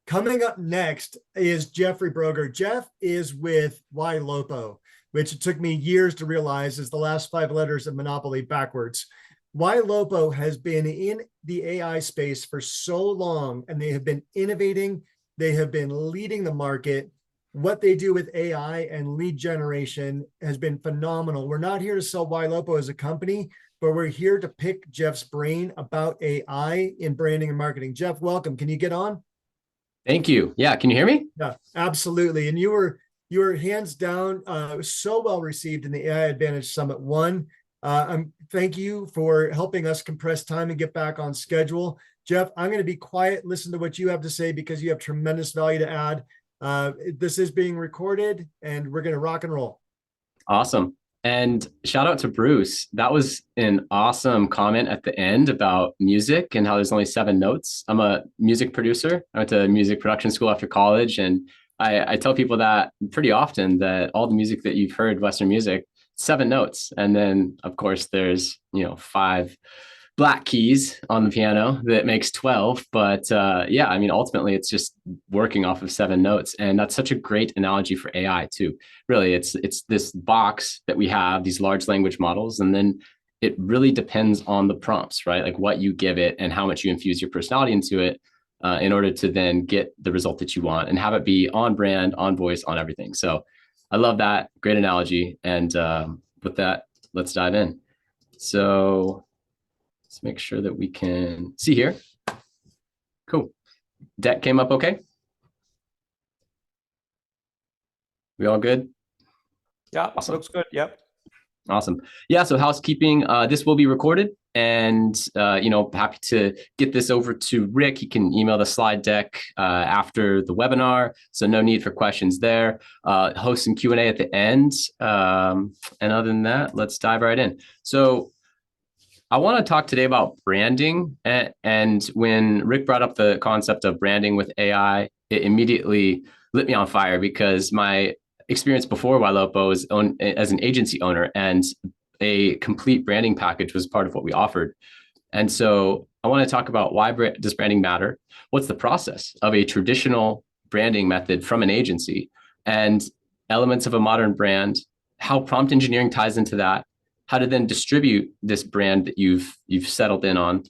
Coming up next is Jeffrey Brogger. Jeff is with YLOPO, which it took me years to realize is the last 5 letters of Monopoly backwards. YLOPO has been in the AI space for so long, and they have been innovating. They have been leading the market. What they do with AI and lead generation has been phenomenal. We're not here to sell YLOPO as a company, but we're here to pick Jeff's brain about AI in branding and marketing. Jeff, welcome. Can you get on? Thank you. Yeah, can you hear me? Yeah, absolutely. And you were hands down so well received in the AI Advantage Summit 1. Thank you for helping us compress time and get back on schedule. Jeff, I'm going to be quiet, listen to what you have to say because you have tremendous value to add. This is being recorded and we're going to rock and roll. Awesome. And shout out to Bruce. That was an awesome comment at the end about music and how there's only 7 notes. I'm a music producer. I went to music production school after college. And I tell people that pretty often that all the music that you've heard, Western music, 7 notes. And then, of course, there's, 5 black keys on the piano that makes 12. But yeah, I mean, ultimately, it's just working off of 7 notes. And that's such a great analogy for AI too. Really, it's this box that we have, these large language models, and then it really depends on the prompts, right? Like what you give it and how much you infuse your personality into it in order to then get the result that you want and have it be on brand, on voice, on everything. So I love that. Great analogy. And with that, let's dive in. So let's make sure that we can see here. Cool. Deck came up okay? We all good? Yeah, awesome. Looks good. Yep. Awesome. Yeah, so housekeeping, this will be recorded and, happy to get this over to Rick. He can email the slide deck after the webinar, so no need for questions there. Host some Q&A at the end. And other than that, let's dive right in. So I want to talk today about branding. And when Rick brought up the concept of branding with AI, it immediately lit me on fire because my experience before YLOPO was as an agency owner, and a complete branding package was part of what we offered. And so I want to talk about why does branding matter? What's the process of a traditional branding method from an agency, and elements of a modern brand, how prompt engineering ties into that, how to then distribute this brand that you've settled in on.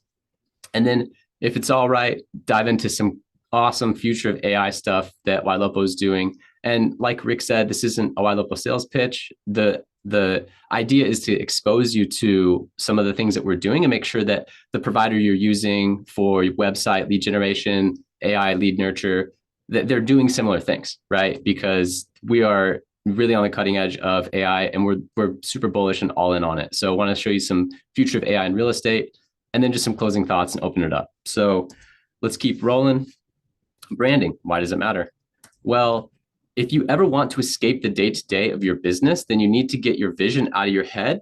And then if it's all right, dive into some awesome future of AI stuff that YLOPO is doing. And like Rick said, this isn't a YLOPO sales pitch. The idea is to expose you to some of the things that we're doing and make sure that the provider you're using for your website, lead generation, AI lead nurture, that they're doing similar things, right? Because we are really on the cutting edge of AI and we're super bullish and all in on it. So I want to show you some future of AI in real estate and then just some closing thoughts and open it up. So let's keep rolling. Branding, why does it matter? Well, if you ever want to escape the day-to-day of your business, then you need to get your vision out of your head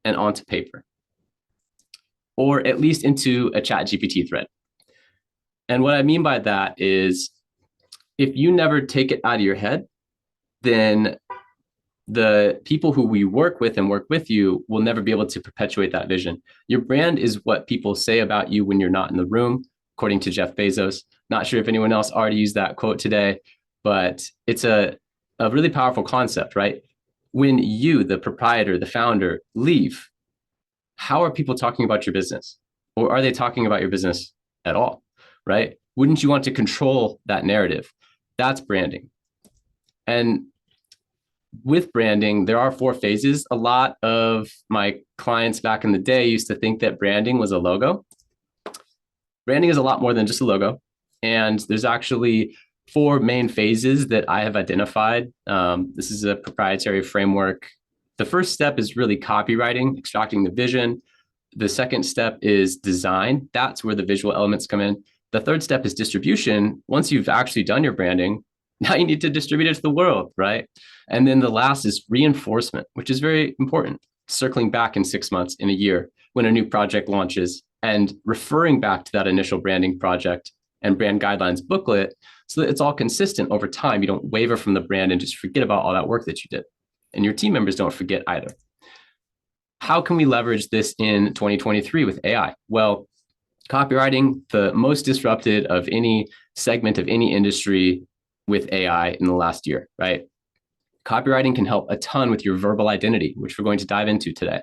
and onto paper, or at least into a ChatGPT thread. And what I mean by that is if you never take it out of your head, then the people who we work with and work with you will never be able to perpetuate that vision. Your brand is what people say about you when you're not in the room, according to Jeff Bezos. Not sure if anyone else already used that quote today, but it's a really powerful concept, right? When you, the proprietor, the founder, leave, how are people talking about your business? Or are they talking about your business at all, right? Wouldn't you want to control that narrative? That's branding. And with branding, there are 4 phases. A lot of my clients back in the day used to think that branding was a logo. Branding is a lot more than just a logo. And there's actually 4 main phases that I have identified. This is a proprietary framework. The first step is really copywriting, extracting the vision. The second step is design. That's where the visual elements come in. The third step is distribution. Once you've actually done your branding, now you need to distribute it to the world, right? And then the last is reinforcement, which is very important. Circling back in 6 months, in a year, when a new project launches, and referring back to that initial branding project and brand guidelines booklet so that it's all consistent over time. You don't waver from the brand and just forget about all that work that you did. And your team members don't forget either. How can we leverage this in 2023 with AI? Well, Copywriting, the most disrupted of any segment of any industry with AI in the last year, right? Copywriting can help a ton with your verbal identity, which we're going to dive into today.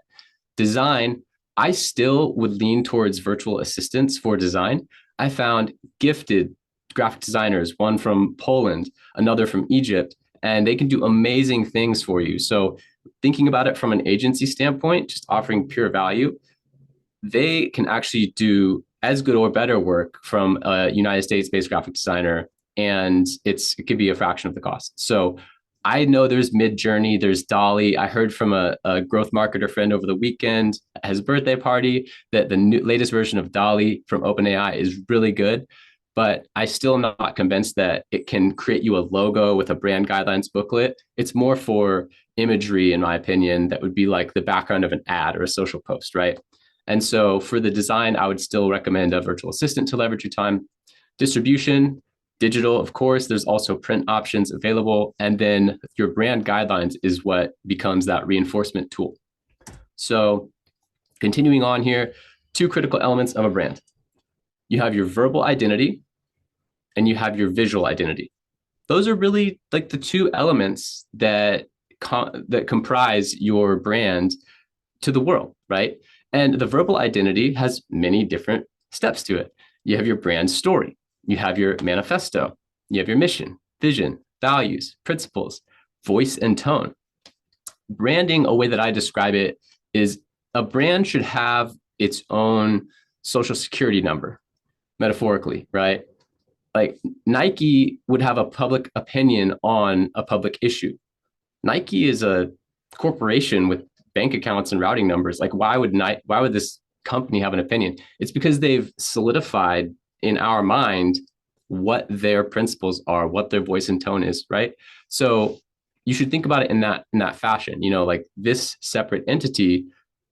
Design, I still would lean towards virtual assistants for design. I found gifted graphic designers, one from Poland, another from Egypt, and they can do amazing things for you. So thinking about it from an agency standpoint, just offering pure value, they can actually do as good or better work from a United States-based graphic designer, and it could be a fraction of the cost. So I know there's Midjourney, there's Dolly. I heard from a growth marketer friend over the weekend at his birthday party that the latest version of Dolly from OpenAI is really good, but I still am not convinced that it can create you a logo with a brand guidelines booklet. It's more for imagery, in my opinion, that would be like the background of an ad or a social post, right? And so for the design, I would still recommend a virtual assistant to leverage your time. Distribution, digital, of course, there's also print options available. And then your brand guidelines is what becomes that reinforcement tool. So continuing on here, two critical elements of a brand. You have your verbal identity and you have your visual identity. Those are really like the two elements that comprise your brand to the world, right? And the verbal identity has many different steps to it. You have your brand story, you have your manifesto, you have your mission, vision, values, principles, voice, and tone. Branding, a way that I describe it, is a brand should have its own social security number, metaphorically, right? Like Nike would have a public opinion on a public issue. Nike is a corporation with bank accounts and routing numbers. Like why would this company have an opinion? It's because they've solidified in our mind what their principles are, what their voice and tone is, right? So you should think about it in that fashion. You know, like this separate entity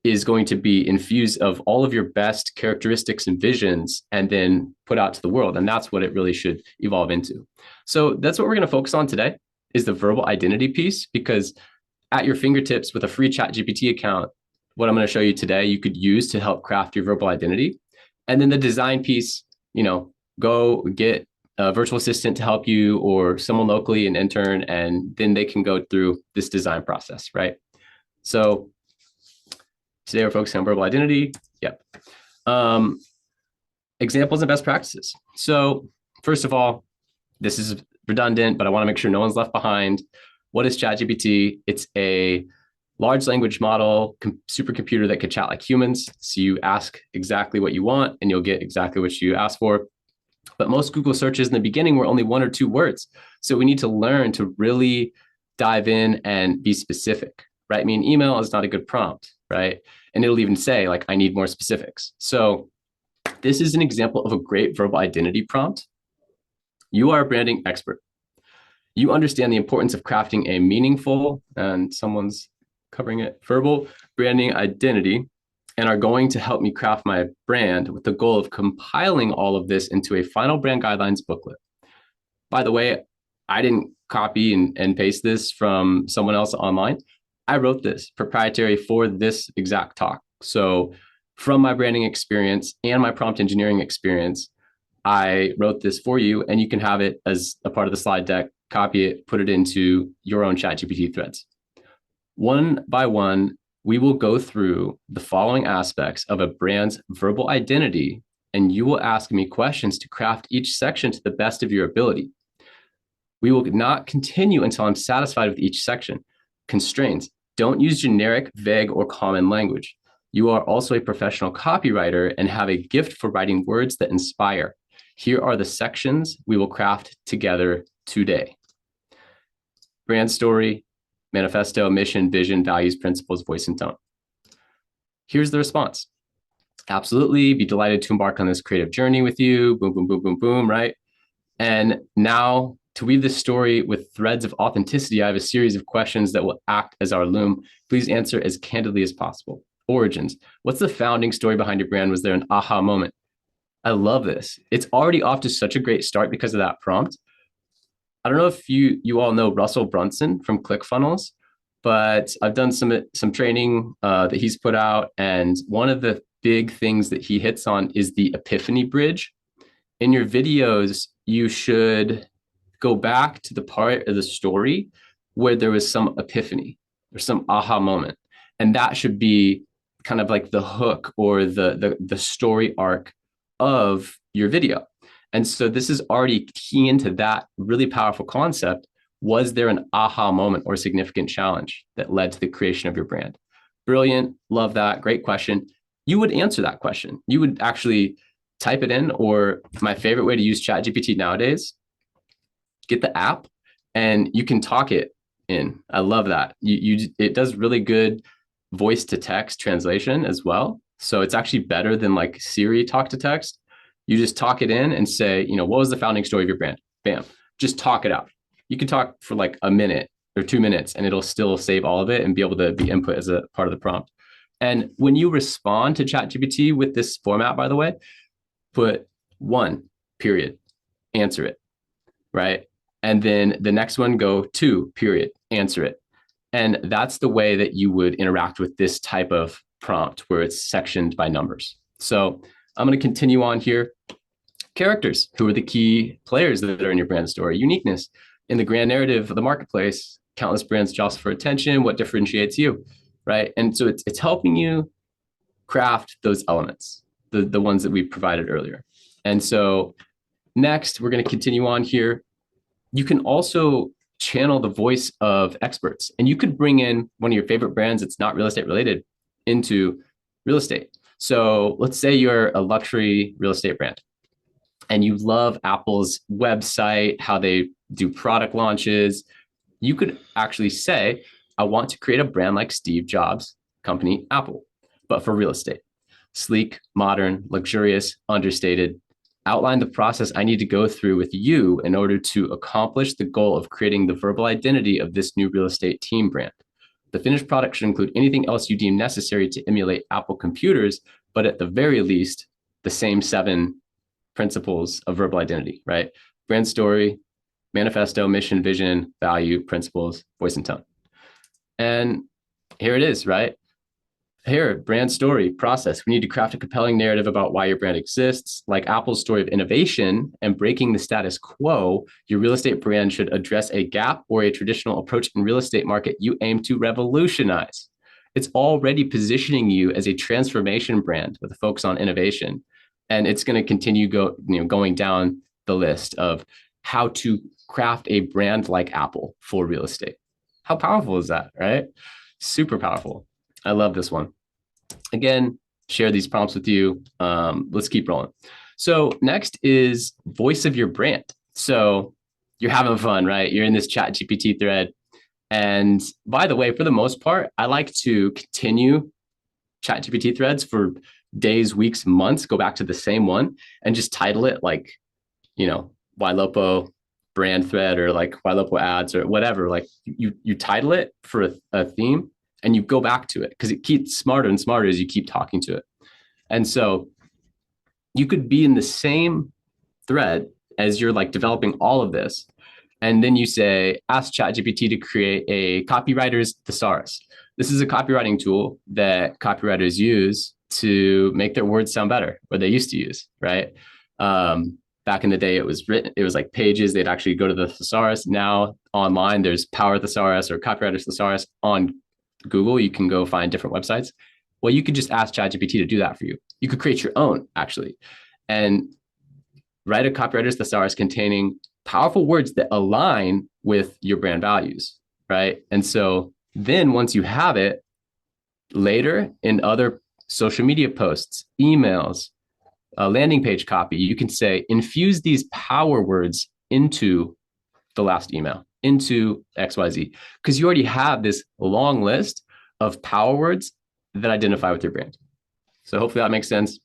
is going to be infused of all of your best characteristics and visions and then put out to the world. And that's what it really should evolve into. So that's what we're going to focus on today, is the verbal identity piece, because at your fingertips with a free ChatGPT account, what I'm going to show you today, you could use to help craft your verbal identity. And then the design piece, you know, go get a virtual assistant to help you or someone locally, an intern, and then they can go through this design process, right? So today we're focusing on verbal identity. Yep. Examples and best practices. So first of all, this is redundant, but I want to make sure no one's left behind. What is ChatGPT? It's a large language model, supercomputer that could chat like humans. So you ask exactly what you want and you'll get exactly what you ask for. But most Google searches in the beginning were only 1 or 2 words. So we need to learn to really dive in and be specific, right? I mean, email is not a good prompt, right? And it'll even say like, I need more specifics. So this is an example of a great verbal identity prompt. You are a branding expert. You understand the importance of crafting a meaningful, and someone's covering it, verbal branding identity, and are going to help me craft my brand with the goal of compiling all of this into a final brand guidelines booklet. By the way, I didn't copy and paste this from someone else online. I wrote this proprietary for this exact talk. So from my branding experience and my prompt engineering experience, I wrote this for you, and you can have it as a part of the slide deck, copy it, put it into your own ChatGPT threads. One by one, we will go through the following aspects of a brand's verbal identity, and you will ask me questions to craft each section to the best of your ability. We will not continue until I'm satisfied with each section. Constraints: don't use generic, vague, or common language. You are also a professional copywriter and have a gift for writing words that inspire. Here are the sections we will craft together today. Brand story, manifesto, mission, vision, values, principles, voice, and tone. Here's the response. Absolutely, be delighted to embark on this creative journey with you. Boom, boom, boom, boom, boom, right? And now to weave this story with threads of authenticity, I have a series of questions that will act as our loom. Please answer as candidly as possible. Origins. What's the founding story behind your brand? Was there an aha moment? I love this. It's already off to such a great start because of that prompt. I don't know if you all know Russell Brunson from ClickFunnels, but I've done some training that he's put out. And one of the big things that he hits on is the Epiphany bridge. In your videos, you should go back to the part of the story where there was some epiphany or some aha moment. And that should be kind of like the hook or the story arc of your video. And so this is already key into that really powerful concept. Was there an aha moment or significant challenge that led to the creation of your brand? Brilliant. Love that. Great question. You would answer that question. You would actually type it in, or my favorite way to use ChatGPT nowadays, get the app and you can talk it in. I love that. It does really good voice to text translation as well. So it's actually better than like Siri talk to text. You just talk it in and say, what was the founding story of your brand? Bam, just talk it out. You can talk for like a minute or 2 minutes and it'll still save all of it and be able to be input as a part of the prompt. And when you respond to ChatGPT with this format, by the way, put 1, period, answer it, right? And then the next one, go 2, period, answer it. And that's the way that you would interact with this type of prompt where it's sectioned by numbers. So I'm going to continue on here. Characters, who are the key players that are in your brand story? Uniqueness. In the grand narrative of the marketplace, countless brands jostle for attention. What differentiates you, right? And so it's helping you craft those elements, the ones that we provided earlier. And so next, we're going to continue on here. You can also channel the voice of experts, and you could bring in one of your favorite brands that's not real estate related into real estate. So let's say you're a luxury real estate brand and you love Apple's website, how they do product launches. You could actually say, I want to create a brand like Steve Jobs' company, Apple, but for real estate. Sleek, modern, luxurious, understated. Outline the process I need to go through with you in order to accomplish the goal of creating the verbal identity of this new real estate team brand. The finished product should include anything else you deem necessary to emulate Apple computers, but at the very least, the same 7 principles of verbal identity, right? Brand story, manifesto, mission, vision, value, principles, voice and tone. And here it is, right? Here, brand story, process. We need to craft a compelling narrative about why your brand exists. Like Apple's story of innovation and breaking the status quo, your real estate brand should address a gap or a traditional approach in real estate market you aim to revolutionize. It's already positioning you as a transformation brand with a focus on innovation. And it's going to continue going down the list of how to craft a brand like Apple for real estate. How powerful is that, right? Super powerful. I love this one. Again, share these prompts with you. Let's keep rolling. So next is voice of your brand. So you're having fun, right? You're in this ChatGPT thread. And by the way, for the most part, I like to continue ChatGPT threads for days, weeks, months, go back to the same one and just title it like, YLOPO brand thread or like YLOPO ads or whatever. Like you title it for a theme and you go back to it because it keeps smarter and smarter as you keep talking to it. And so you could be in the same thread as you're like developing all of this. And then you say, ask ChatGPT to create a copywriter's thesaurus. This is a copywriting tool that copywriters use to make their words sound better, or they used to use, right? Back in the day, it was like pages. They'd actually go to the thesaurus. Now online, there's Power Thesaurus or Copywriter's Thesaurus on Google. You can go find different websites. Well, you could just ask ChatGPT to do that for you. You could create your own actually, and write a Copywriter's Thesaurus containing powerful words that align with your brand values, right? And so then once you have it, later in other social media posts, emails, landing page copy, you can say, infuse these power words into the last email, into XYZ, because you already have this long list of power words that identify with your brand. So hopefully that makes sense.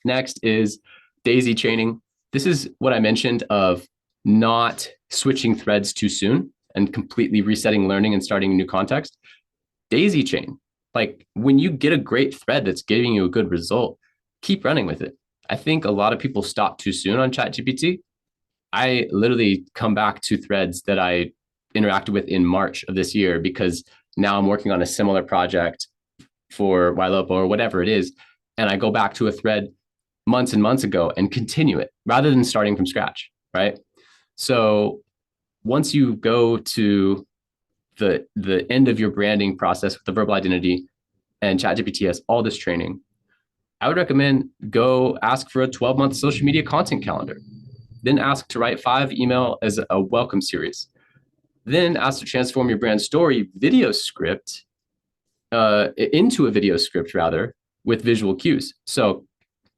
Next is daisy chaining. This is what I mentioned of not switching threads too soon and completely resetting learning and starting a new context. Daisy chain, like when you get a great thread that's giving you a good result, keep running with it. I think a lot of people stop too soon on ChatGPT. I literally come back to threads that I interacted with in March of this year because now I'm working on a similar project for YLOPO or whatever it is. and I go back to a thread months and months ago and continue it rather than starting from scratch, right? So once you go to the end of your branding process with the verbal identity and ChatGPT has all this training, I would recommend go ask for a 12-month social media content calendar. Then ask to write 5 email as a welcome series. Then ask to transform your brand story video script into a video script rather with visual cues. So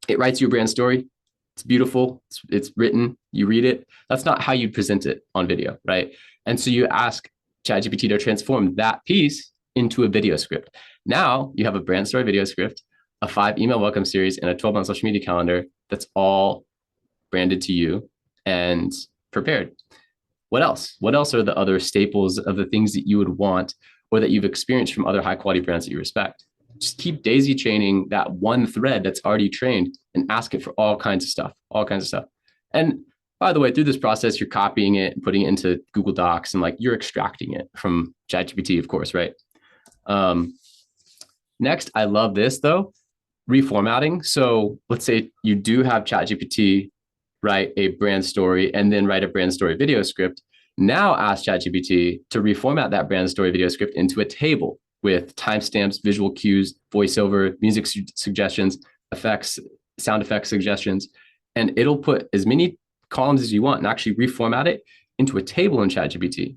it writes your brand story. It's beautiful. It's written. You read it. That's not how you'd present it on video, right? And so you ask ChatGPT to transform that piece into a video script. Now you have a brand story video script, a 5 email welcome series, and a 12-month social media calendar that's all branded to you and prepared. What else? What else are the other staples of the things that you would want or that you've experienced from other high quality brands that you respect? Just keep daisy chaining that one thread that's already trained and ask it for all kinds of stuff. And by the way, through this process, you're copying it and putting it into Google Docs and like you're extracting it from ChatGPT, of course, right? Next, I love this though, reformatting. So let's say you do have ChatGPT write a brand story and then write a brand story video script. Now ask ChatGPT to reformat that brand story video script into a table with timestamps, visual cues, voiceover, music suggestions, effects, sound effects suggestions, and it'll put as many columns as you want and actually reformat it into a table in ChatGPT.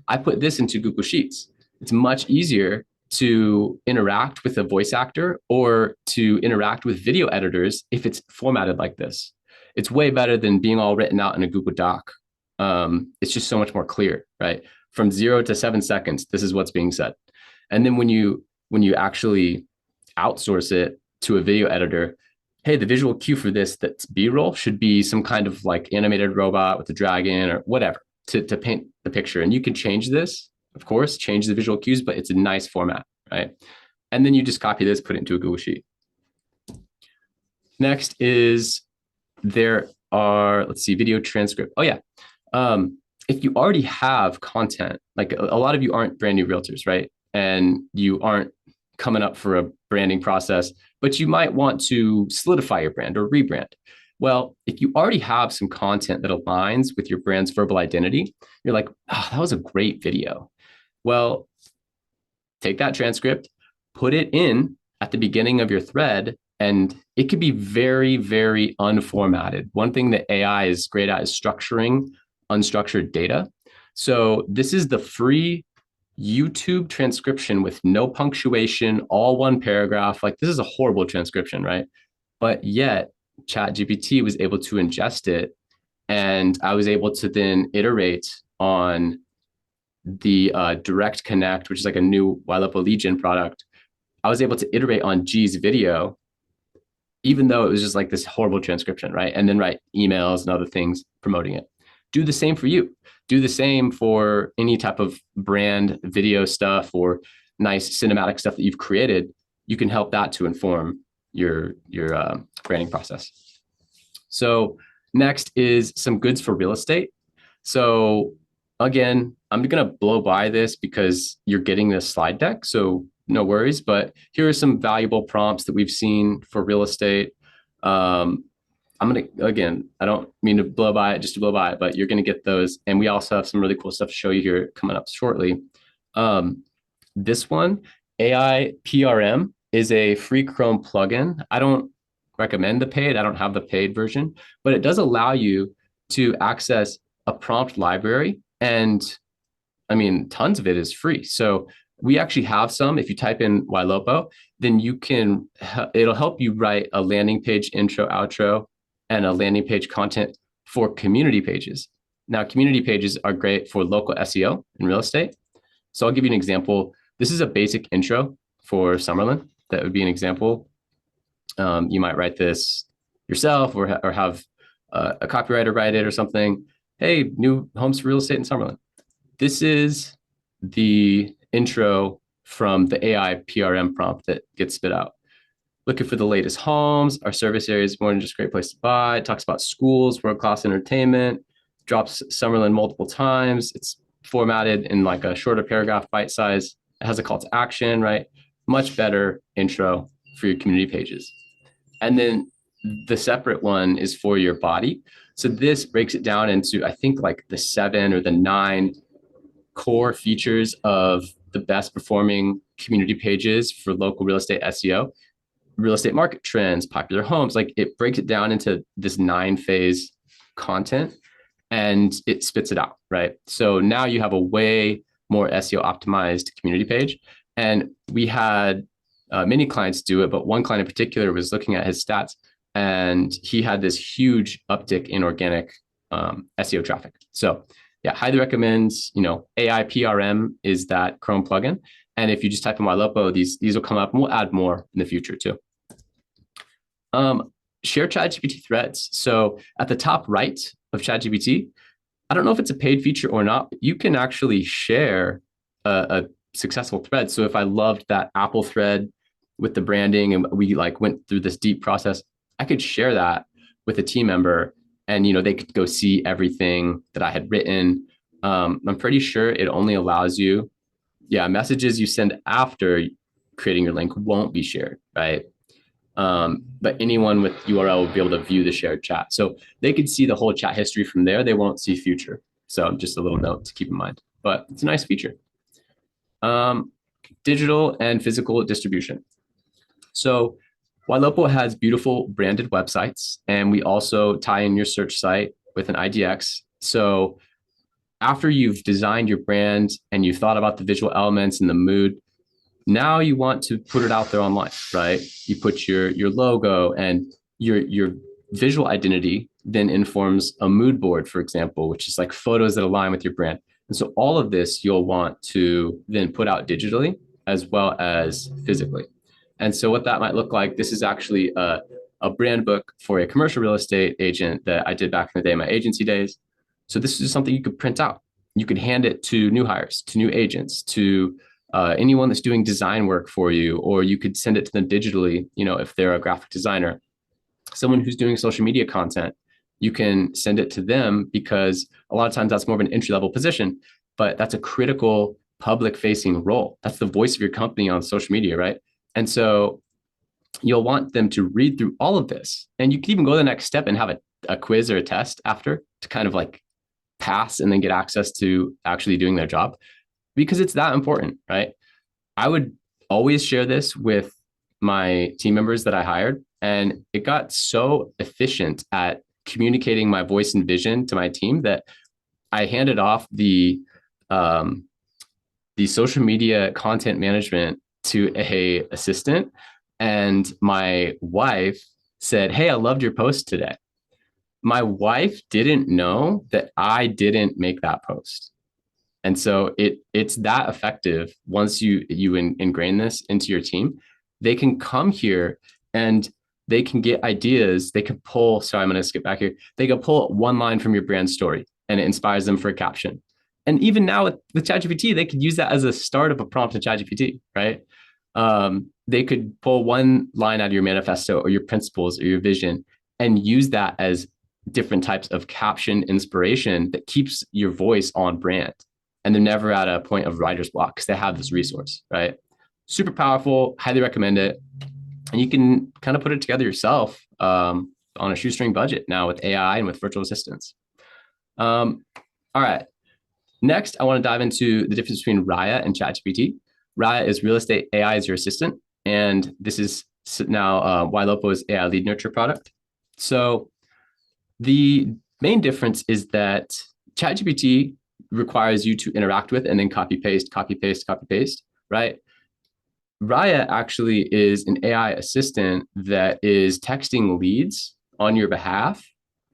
I put this into Google Sheets. It's much easier to interact with a voice actor or to interact with video editors if it's formatted like this. It's way better than being all written out in a Google Doc. It's just so much more clear, right? From 0 to 7 seconds, this is what's being said. And then when you actually outsource it to a video editor, hey, the visual cue for this that's B-roll should be some kind of like animated robot with a dragon or whatever to paint the picture. And you can change this, of course, change the visual cues, but it's a nice format, right? And then you just copy this, put it into a Google Sheet. Next is there are, let's see, video transcript. Oh yeah. If you already have content, like a lot of you aren't brand new realtors, right? And you aren't coming up for a branding process, but you might want to solidify your brand or rebrand. Well, if you already have some content that aligns with your brand's verbal identity, you're like, oh, that was a great video. Well, take that transcript, put it in at the beginning of your thread, and it could be very, very unformatted. One thing that AI is great at is structuring unstructured data. So this is the free YouTube transcription with no punctuation, all one paragraph. Like this is a horrible transcription, right? But yet ChatGPT was able to ingest it, and I was able to then iterate on the Direct Connect, which is like a new YLOPO lead gen product. I was able to iterate on G's video, even though it was just like this horrible transcription, right? And then write emails and other things promoting it. Do the same for you. Do the same for any type of brand video stuff or nice cinematic stuff that you've created. You can help that to inform your branding process. So next is some goods for real estate. So again, I'm going to blow by this because you're getting this slide deck. So no worries, but here are some valuable prompts that we've seen for real estate. I'm going to, again, I don't mean to blow by it just to blow by it, but you're going to get those. And we also have some really cool stuff to show you here coming up shortly. This one, AI PRM, is a free Chrome plugin. I don't recommend the paid. I don't have the paid version, but it does allow you to access a prompt library. And I mean, tons of it is free. So we actually have some. If you type in YLOPO, then you can, it'll help you write a landing page intro, outro, and a landing page content for community pages. Now, community pages are great for local SEO in real estate. So I'll give you an example. This is a basic intro for Summerlin. That would be an example. You might write this yourself or have a copywriter write it or something. Hey, new homes for real estate in Summerlin. This is the intro from the AI PRM prompt that gets spit out. Looking for the latest homes. Our service area is more than just a great place to buy. It talks about schools, world-class entertainment, drops Summerlin multiple times. It's formatted in like a shorter paragraph, bite size. It has a call to action, right? Much better intro for your community pages. And then the separate one is for your body. So this breaks it down into, I think, like the 7 or the 9 core features of the best performing community pages for local real estate SEO, real estate market trends, popular homes. Like it breaks it down into this 9-phase content and it spits it out, right? So now you have a way more SEO optimized community page. And we had many clients do it, but one client in particular was looking at his stats and he had this huge uptick in organic SEO traffic. So yeah, highly recommend, AI PRM is that Chrome plugin. And if you just type in YLopo, these will come up and we'll add more in the future too. Share ChatGPT threads. So at the top right of ChatGPT, I don't know if it's a paid feature or not, but you can actually share a successful thread. So if I loved that Apple thread with the branding and we like went through this deep process, I could share that with a team member and, they could go see everything that I had written. I'm pretty sure it only allows you, messages you send after creating your link won't be shared, right? But anyone with URL will be able to view the shared chat. So they could see the whole chat history from there. They won't see future. So just a little note to keep in mind, but it's a nice feature. Digital and physical distribution. So YLopo has beautiful branded websites, and we also tie in your search site with an IDX. So after you've designed your brand and you've thought about the visual elements and the mood, now you want to put it out there online, right? You put your logo and your visual identity then informs a mood board, for example, which is like photos that align with your brand. And so all of this you'll want to then put out digitally as well as physically. And so what that might look like, this is actually a brand book for a commercial real estate agent that I did back in the day in my agency days. So this is something you could print out. You could hand it to new hires, to new agents, to anyone that's doing design work for you, or you could send it to them digitally, if they're a graphic designer. Someone who's doing social media content, you can send it to them because a lot of times that's more of an entry-level position, but that's a critical public-facing role. That's the voice of your company on social media, right? And so you'll want them to read through all of this. And you can even go the next step and have a quiz or a test after to kind of like pass and then get access to actually doing their job, because it's that important, right? I would always share this with my team members that I hired, and it got so efficient at communicating my voice and vision to my team that I handed off the social media content management to a assistant, and my wife said, "Hey, I loved your post today." My wife didn't know that I didn't make that post. And so it's that effective. Once you ingrain this into your team, they can come here and they can get ideas. They can pull, sorry, I'm going to skip back here. They can pull one line from your brand story and it inspires them for a caption. And even now with ChatGPT, they could use that as a start of a prompt in ChatGPT, right? They could pull one line out of your manifesto or your principles or your vision and use that as different types of caption inspiration that keeps your voice on brand. And they're never at a point of writer's block because they have this resource, right? Super powerful, highly recommend it. And you can kind of put it together yourself on a shoestring budget now with AI and with virtual assistants. All right. Next, I want to dive into the difference between Raya and ChatGPT. Raya is real estate AI as your assistant. And this is now YLopo's AI lead nurture product. So the main difference is that ChatGPT requires you to interact with and then copy, paste, right? Raya actually is an AI assistant that is texting leads on your behalf,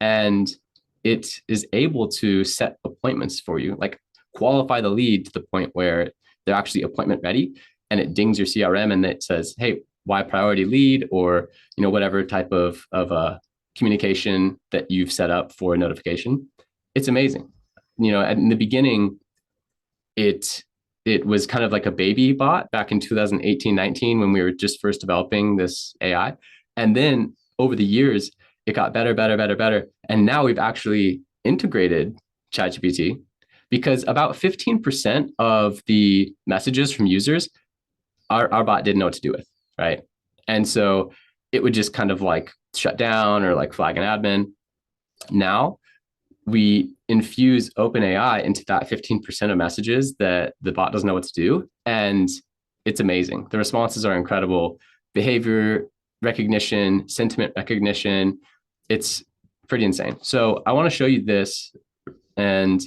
and it is able to set appointments for you, like qualify the lead to the point where they're actually appointment ready, and it dings your CRM and it says, "Hey, why priority lead?" or whatever type of communication that you've set up for a notification. It's amazing. In the beginning, it was kind of like a baby bot back in 2018, 19, when we were just first developing this AI. And then over the years, it got better. And now we've actually integrated ChatGPT because about 15% of the messages from users, our bot didn't know what to do with, right? And so it would just kind of like shut down or like flag an admin. Now we infuse OpenAI into that 15% of messages that the bot doesn't know what to do. And it's amazing. The responses are incredible. Behavior recognition, sentiment recognition. It's pretty insane. So I want to show you this and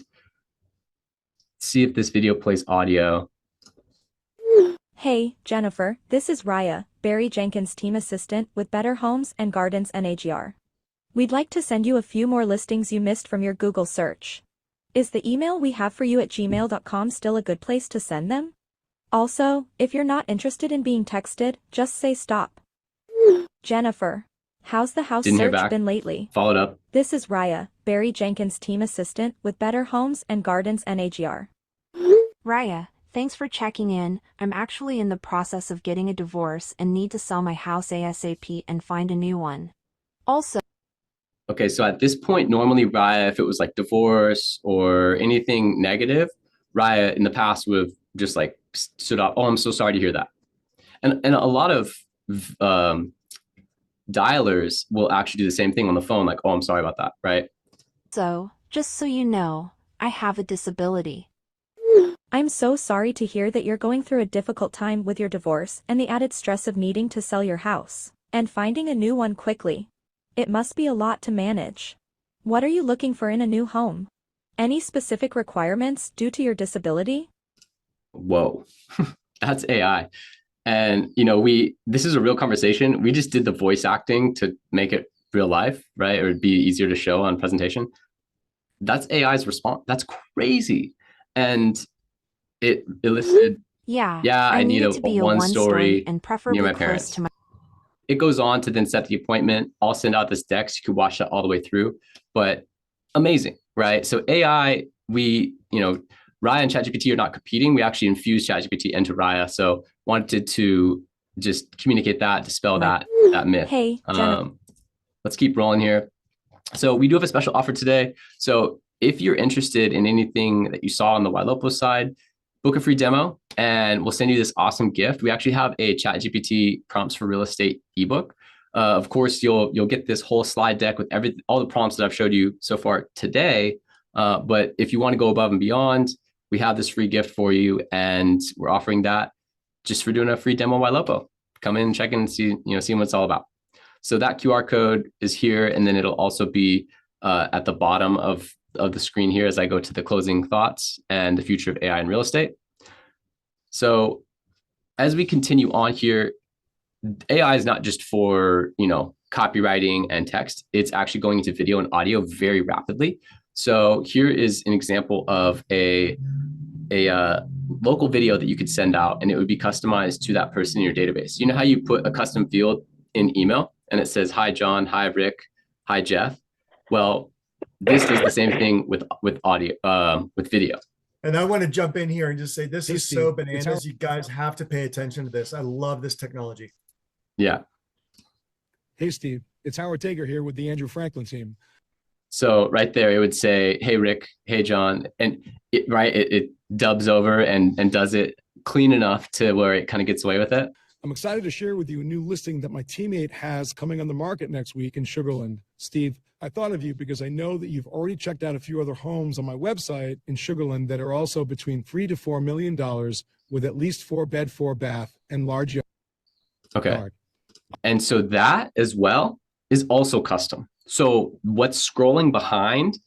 see if this video plays audio. Hey, Jennifer, this is Raya, Barry Jenkins' team assistant with Better Homes and Gardens NAGR. We'd like to send you a few more listings you missed from your Google search. Is the email we have for you at gmail.com still a good place to send them? Also, if you're not interested in being texted, just say stop. Jennifer, how's the house search been lately? Followed up. This is Raya, Barry Jenkins' team assistant with Better Homes and Gardens NAGR. Raya, thanks for checking in. I'm actually in the process of getting a divorce and need to sell my house ASAP and find a new one. Also, okay, so at this point, normally Raya, if it was like divorce or anything negative, Raya in the past would have just like stood up. Oh, I'm so sorry to hear that. And a lot of dialers will actually do the same thing on the phone, like, oh, I'm sorry about that, right? So, just so you know, I have a disability. I'm so sorry to hear that you're going through a difficult time with your divorce and the added stress of needing to sell your house and finding a new one quickly. It must be a lot to manage. What are you looking for in a new home? Any specific requirements due to your disability? Whoa, that's AI. And, you know, this is a real conversation. We just did the voice acting to make it real life, right? It would be easier to show on presentation. That's AI's response. That's crazy. And it elicited, yeah, I need to be one story and preferably near my close parents. to my. It goes on to then set the appointment. I'll send out this deck so you can watch that all the way through. But amazing, right? So AI, Raya and ChatGPT are not competing. We actually infuse ChatGPT into Raya. So wanted to just communicate that, dispel that myth. Hey, let's keep rolling here. So we do have a special offer today. So if you're interested in anything that you saw on the Ylopo side, book a free demo and we'll send you this awesome gift. We actually have a ChatGPT prompts for real estate ebook. Of course, you'll get this whole slide deck with all the prompts that I've showed you so far today. But if you want to go above and beyond, we have this free gift for you, and we're offering that just for doing a free demo Ylopo. Come in, check in, and see what it's all about. So that QR code is here, and then it'll also be at the bottom of the screen here as I go to the closing thoughts and the future of AI in real estate. So as we continue on here, AI is not just for copywriting and text. It's actually going into video and audio very rapidly. So here is an example of a local video that you could send out, and it would be customized to that person in your database. You know how you put a custom field in email and it says, hi, John, hi, Rick, hi, Jeff. Well, this does the same thing with audio, with video. And I want to jump in here and just say, this is so bananas. You guys have to pay attention to this. I love this technology. Yeah. Hey, Steve, it's Howard Tager here with the Andrew Franklin team. So right there, it would say, hey, Rick, hey, John, and it dubs over and does it clean enough to where it kind of gets away with it. I'm excited to share with you a new listing that my teammate has coming on the market next week in Sugarland. Steve, I thought of you because I know that you've already checked out a few other homes on my website in Sugarland that are also between $3 to $4 million with at least 4-bed, 4-bath and large yard. Okay. And so that as well is also custom. So what's scrolling behind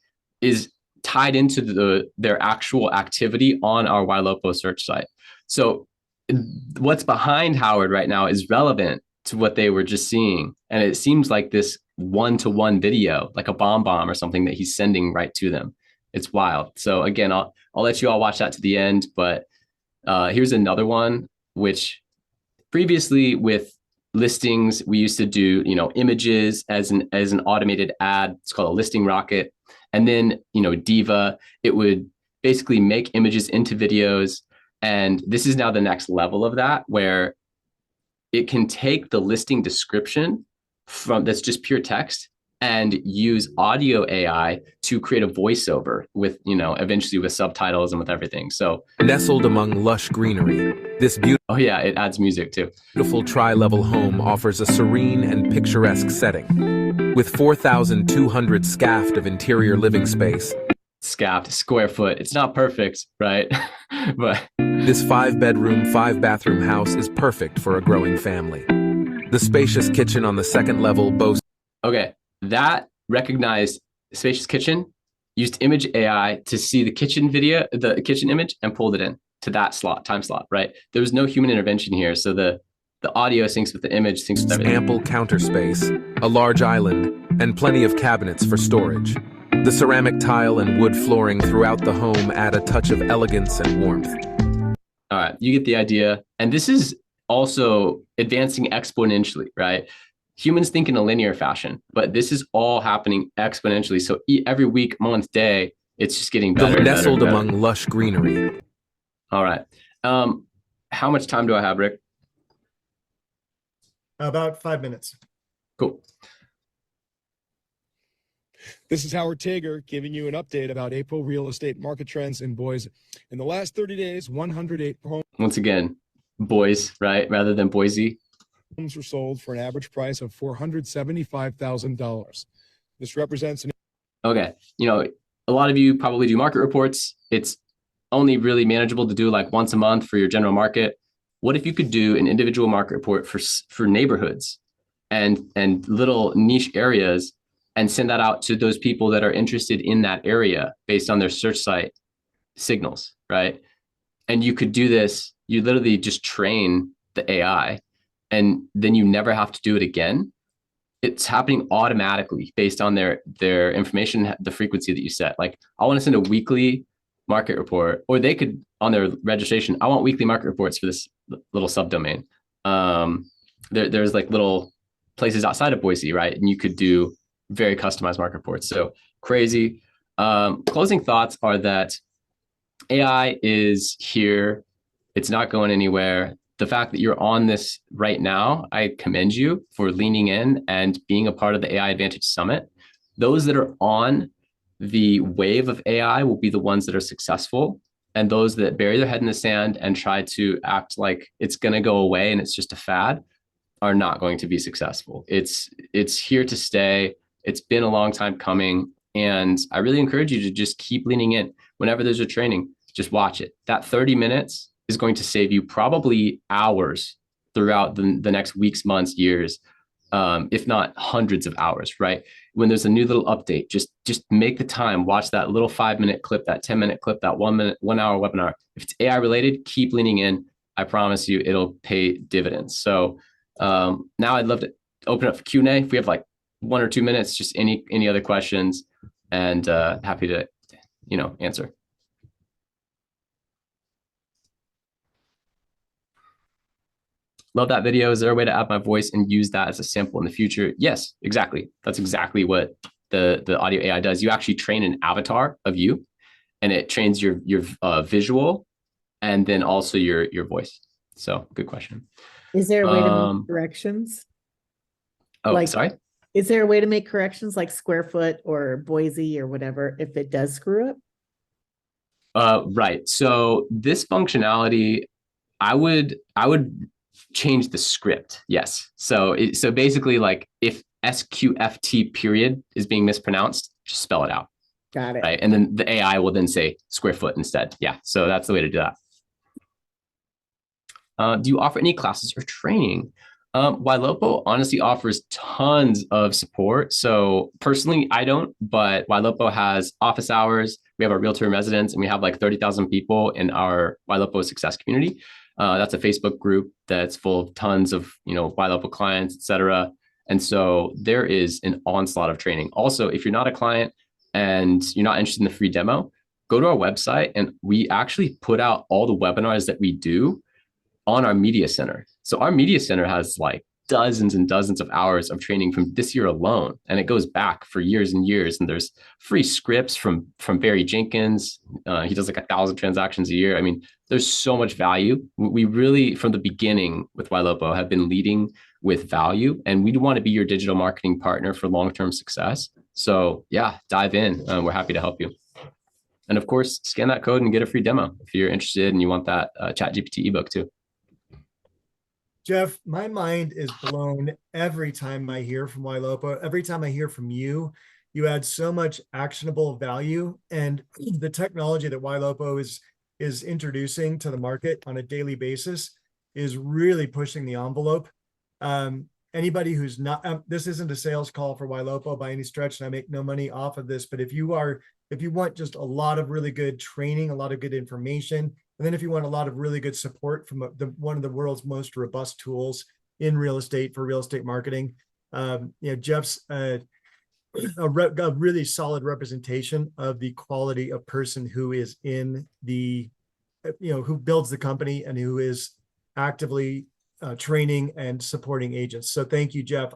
is tied into their actual activity on our Ylopo search site. So what's behind Howard right now is relevant to what they were just seeing. And it seems like this one-to-one video, like a bomb or something that he's sending right to them. It's wild. So again, I'll let you all watch that to the end, but here's another one, which previously with listings, we used to do, images as an automated ad. It's called a listing rocket. And then, Diva, it would basically make images into videos. And this is now the next level of that, where it can take the listing description that's just pure text, and use audio AI to create a voiceover with, eventually with subtitles and with everything. So Nestled among lush greenery, this oh yeah, it adds music too. beautiful tri-level home offers a serene and picturesque setting. With 4,200 scaffed of interior living space, Scaffed, square foot. It's not perfect, right? But this 5-bedroom, 5-bathroom house is perfect for a growing family. The spacious kitchen on the second level boasts okay, that recognized spacious kitchen used image AI to see the kitchen image, and pulled it in to that time slot, right? There was no human intervention here. So the audio syncs with the image, syncs with everything. ample counter space, a large island, and plenty of cabinets for storage. The ceramic tile and wood flooring throughout the home add a touch of elegance and warmth. All right, you get the idea. And this is also advancing exponentially, right? Humans think in a linear fashion, but this is all happening exponentially. So every week, month, day, it's just getting better. Nestled among lush greenery. All right. How much time do I have, Rick? About 5 minutes. Cool. This is Howard Tager giving you an update about April real estate market trends in Boise. In the last 30 days, 108 Once again, boys, right? Rather than Boise. homes were sold for an average price of $475,000. This represents an Okay. A lot of you probably do market reports. It's only really manageable to do like once a month for your general market. What if you could do an individual market report for neighborhoods and little niche areas, and send that out to those people that are interested in that area based on their search site signals, right? And you could do this, you literally just train the AI, and then you never have to do it again. It's happening automatically based on their information, the frequency that you set. Like, I want to send a weekly market report, or they could, on their registration, I want weekly market reports for this little subdomain. There's like little places outside of Boise, right? And you could do very customized market reports. So crazy. Closing thoughts are that AI is here. It's not going anywhere. The fact that you're on this right now, I commend you for leaning in and being a part of the AI Advantage Summit. Those that are on the wave of AI will be the ones that are successful. And those that bury their head in the sand and try to act like it's going to go away and it's just a fad are not going to be successful. It's here to stay. It's been a long time coming. And I really encourage you to just keep leaning in. Whenever there's a training, just watch it. That 30 minutes is going to save you probably hours throughout the next weeks, months, years, if not hundreds of hours, right? When there's a new little update, just make the time, watch that little 5-minute clip, that 10-minute clip, that 1 hour webinar. If it's AI related, keep leaning in. I promise you it'll pay dividends. So now I'd love to open up for Q&A. If we have like 1 or 2 minutes, just any other questions, and happy to, answer. Love that video. Is there a way to add my voice and use that as a sample in the future? Yes, exactly. That's exactly what the audio AI does. You actually train an avatar of you, and it trains your visual and then also your voice. So good question. Is there a way to make corrections? Oh, sorry. Is there a way to make corrections like square foot or Boise or whatever if it does screw up? Right. So this functionality, I would change the script. Yes. So basically, like, if SQFT period is being mispronounced, just spell it out. Got it. Right. And then the AI will then say square foot instead. Yeah. So that's the way to do that. Do you offer any classes or training? Ylopo honestly offers tons of support. So personally, I don't, but Ylopo has office hours. We have our realtor in residence, and we have like 30,000 people in our Ylopo success community. That's a Facebook group that's full of tons of, Ylopo clients, et cetera. And so there is an onslaught of training. Also, if you're not a client and you're not interested in the free demo, go to our website, and we actually put out all the webinars that we do on our media center. So our media center has like dozens and dozens of hours of training from this year alone. And it goes back for years and years. And there's free scripts from Barry Jenkins. He does like 1,000 transactions a year. I mean, there's so much value. We really, from the beginning with Ylopo, have been leading with value. And we want to be your digital marketing partner for long-term success. So yeah, dive in. We're happy to help you. And of course, scan that code and get a free demo if you're interested and you want that ChatGPT ebook too. Jeff, my mind is blown every time I hear from YLOPO. Every time I hear from you, you add so much actionable value, and the technology that YLOPO is introducing to the market on a daily basis is really pushing the envelope. Anybody who's not, this isn't a sales call for YLOPO by any stretch, and I make no money off of this, but if you want just a lot of really good training, a lot of good information, and then if you want a lot of really good support from one of the world's most robust tools in real estate for real estate marketing, Jeff's a really solid representation of the quality of person who is in the, who builds the company and who is actively training and supporting agents. So thank you, Jeff.